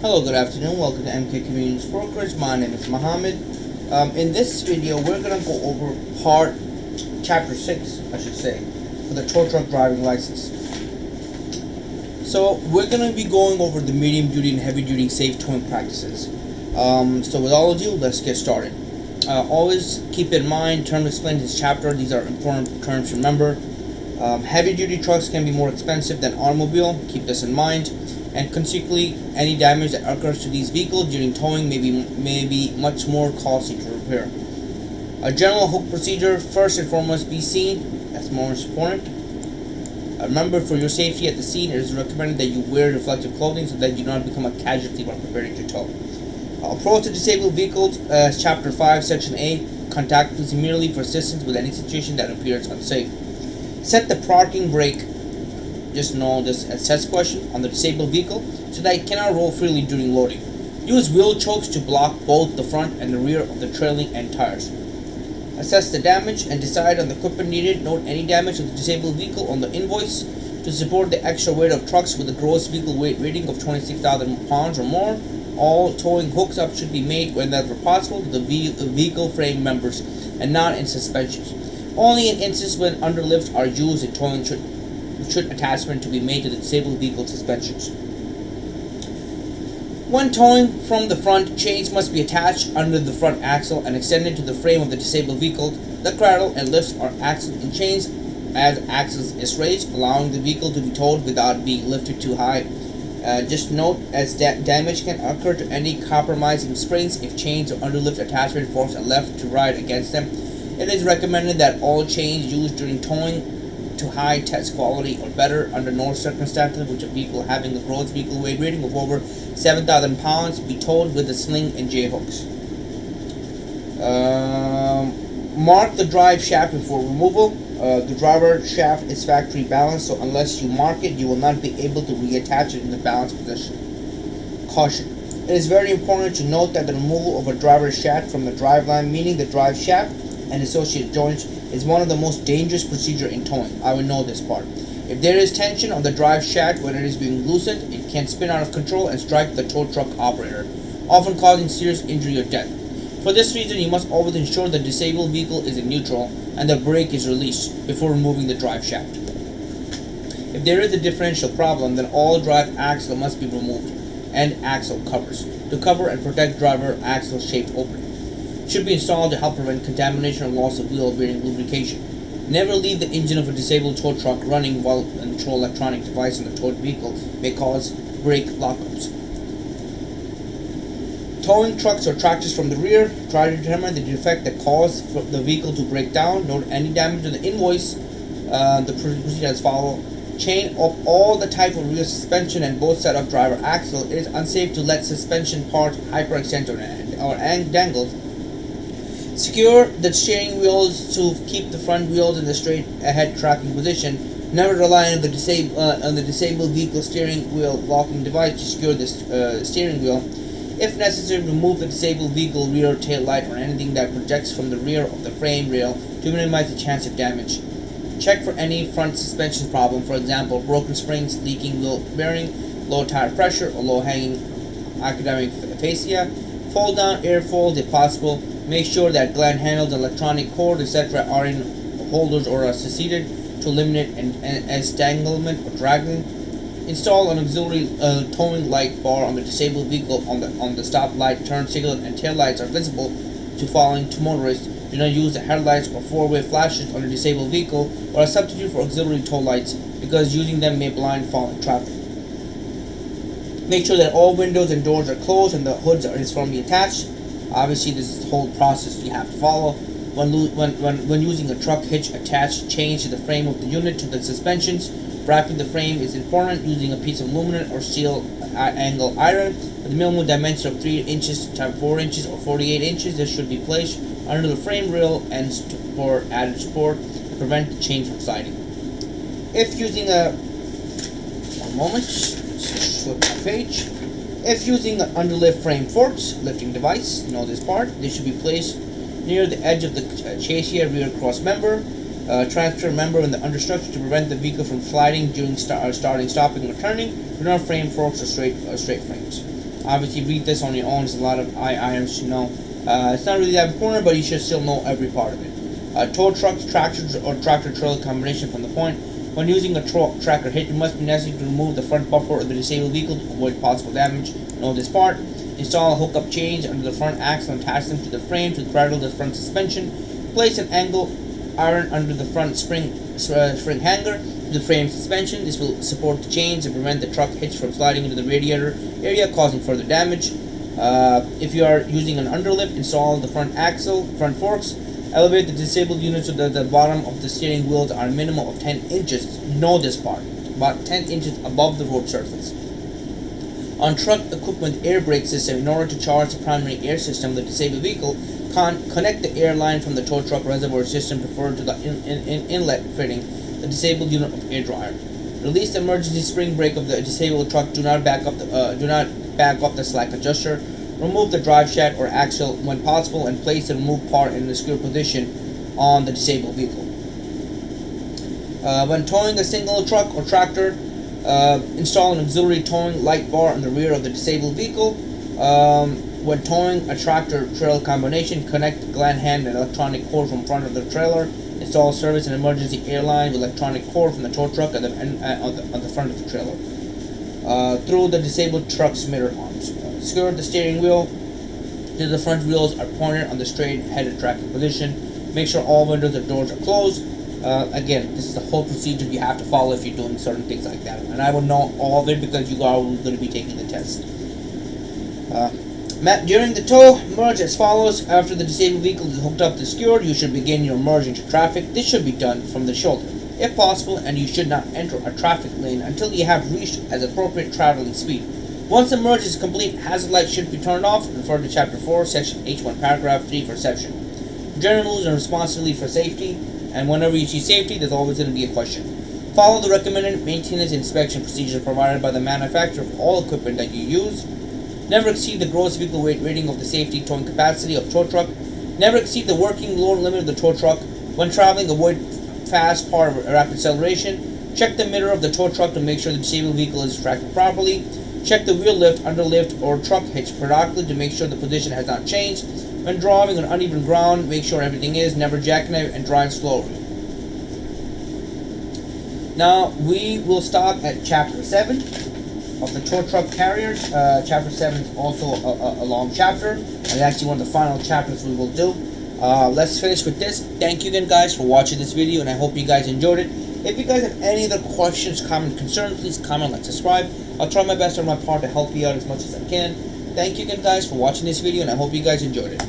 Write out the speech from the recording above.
Hello, good afternoon. Welcome to MK Community Brokers. My name is Mohammed. In this video, we're going to go over chapter 6, I should say, for the tow truck driving license. So, we're going to be going over the medium duty and heavy duty safe towing practices. So, with all of you, let's get started. Always keep in mind, terms explained in this chapter, these are important terms to remember. Heavy duty trucks can be more expensive than automobile, keep this in mind. And consequently, any damage that occurs to these vehicles during towing may be much more costly to repair. A general hook procedure, first and foremost, be seen. That's most important. Remember, for your safety at the scene, it is recommended that you wear reflective clothing so that you do not become a casualty while preparing to tow. Approach to disabled vehicles, Chapter 5, Section A. Contact police immediately for assistance with any situation that appears unsafe. Set the parking brake. Just know this as test question on the disabled vehicle so that it cannot roll freely during loading. Use wheel chokes to block both the front and the rear of the trailing end tires. Assess the damage and decide on the equipment needed. Note any damage to the disabled vehicle on the invoice. To support the extra weight of trucks with a gross vehicle weight rating of 26,000 pounds or more, all towing hooks up should be made whenever possible to the vehicle frame members and not in suspensions. Only in instances when underlifts are used in towing should attachment to be made to the disabled vehicle suspensions. When towing from the front, chains must be attached under the front axle and extended to the frame of the disabled vehicle. The cradle and lifts are axle in chains as axle is raised, allowing the vehicle to be towed without being lifted too high. Just note, as damage can occur to any compromising springs if chains or underlift attachment force a left to right against them. It is recommended that all chains used during towing to high test quality or better under no circumstances which a vehicle having a gross vehicle weight rating of over 7,000 pounds be towed with a sling and J hooks. Mark the drive shaft before removal. The driver shaft is factory balanced, so unless you mark it, you will not be able to reattach it in the balanced position. Caution. It is very important to note that the removal of a driver's shaft from the driveline, meaning the drive shaft and associated joints, is one of the most dangerous procedures in towing. I will know this part. If there is tension on the drive shaft when it is being loosened, it can spin out of control and strike the tow truck operator, often causing serious injury or death. For this reason, you must always ensure the disabled vehicle is in neutral and the brake is released before removing the drive shaft. If there is a differential problem, then all drive axle must be removed and axle covers to cover and protect driver axle shaped opening should be installed to help prevent contamination or loss of wheel bearing lubrication. Never leave the engine of a disabled tow truck running while a control electronic device on the towed vehicle may cause brake lockups. Towing trucks or tractors from the rear, try to determine the defect that caused the vehicle to break down. Note any damage to the invoice. The procedure as follows. Chain up all the type of rear suspension and both set of driver axle. It is unsafe to let suspension parts hyperextend or dangle. Secure the steering wheels to keep the front wheels in the straight ahead tracking position. Never rely on the disabled vehicle steering wheel locking device to secure the steering wheel. If necessary, remove the disabled vehicle rear tail light or anything that projects from the rear of the frame rail to minimize the chance of damage. Check for any front suspension problem, for example, broken springs, leaking wheel bearing, low tire pressure, or low hanging academic fascia. Fold down airfoils if possible. Make sure that gland handles, electronic cord, etc. are in holders or are seceded to eliminate entanglement or dragging. Install an auxiliary towing light bar on the disabled vehicle on the stop light, turn signal, and tail lights are visible to following to motorists. Do not use the headlights or four-way flashes on a disabled vehicle or a substitute for auxiliary tow lights because using them may blind falling traffic. Make sure that all windows and doors are closed and the hoods are firmly attached. Obviously, this is the whole process you have to follow. When using a truck hitch, attach chains to the frame of the unit to the suspensions. Wrapping the frame is important using a piece of aluminum or steel angle iron with a minimum dimension of 3 inches x 4 inches or 48 inches. This should be placed under the frame rail and for added support to prevent the chain from sliding. If using flip my page. If using an underlift frame forks lifting device, you know this part, they should be placed near the edge of the chassis rear cross member. Transfer, remember, in the understructure to prevent the vehicle from sliding during starting, stopping, or turning. Do not frame forks or straight frames. Obviously, read this on your own. There's a lot of items to know. It's not really that important, but you should still know every part of it. Tow trucks, tractors, or tractor-trailer combination from the point. When using a tractor hit, it must be necessary to remove the front bumper of the disabled vehicle to avoid possible damage. Know this part. Install hook-up chains under the front axle and attach them to the frame to throttle the front suspension. Place an angle iron under the front spring hanger to the frame suspension. This will support the chains and prevent the truck hitch from sliding into the radiator area, causing further damage. If you are using an underlift, install the front axle, front forks. Elevate the disabled unit so that the bottom of the steering wheels are a minimum of 10 inches. Know this part. About 10 inches above the road surface. On truck equipment air brake system, in order to charge the primary air system of the disabled vehicle, connect the air line from the tow truck reservoir system referred to the inlet fitting the disabled unit of air dryer. Release the emergency spring brake of the disabled truck. Do not back up the slack adjuster. Remove the drive shaft or axle when possible and place the removed part in the secure position on the disabled vehicle. When towing a single truck or tractor, install an auxiliary towing light bar in the rear of the disabled vehicle. When towing a tractor-trailer combination, connect the gland hand and electronic cord from front of the trailer. Install service and emergency airline with electronic cord from the tow truck on the front of the trailer. Through the disabled truck's mirror arms. Secure the steering wheel to the front wheels are pointed on the straight-headed tracking position. Make sure all windows and doors are closed. Again, this is the whole procedure you have to follow if you're doing certain things like that. And I will know all of it because you are going to be taking the test. During the tow, merge as follows. After the disabled vehicle is hooked up to secured, you should begin your merge into traffic. This should be done from the shoulder, if possible, and you should not enter a traffic lane until you have reached as appropriate traveling speed. Once the merge is complete, hazard lights should be turned off. Refer to Chapter 4, Section H1, Paragraph 3 for section. General rules and responsibility for safety, and whenever you see safety, there's always going to be a question. Follow the recommended maintenance inspection procedures provided by the manufacturer of all equipment that you use. Never exceed the gross vehicle weight rating of the safety towing capacity of tow truck. Never exceed the working load limit of the tow truck. When traveling, avoid fast part of rapid acceleration. Check the mirror of the tow truck to make sure the disabled vehicle is tracking properly. Check the wheel lift, underlift, or truck hitch periodically to make sure the position has not changed. When driving on uneven ground, make sure everything is. Never jackknife and drive slowly. Now, we will stop at Chapter 7 of the tow truck carriers. Chapter 7 is also a long chapter, and it's actually one of the final chapters we will do. Let's finish with this. Thank you again, guys, for watching this video, and I hope you guys enjoyed it. If you guys have any other questions, comments, concerns, please comment, like, subscribe. I'll try my best on my part to help you out as much as I can. Thank you again, guys, for watching this video, and I hope you guys enjoyed it.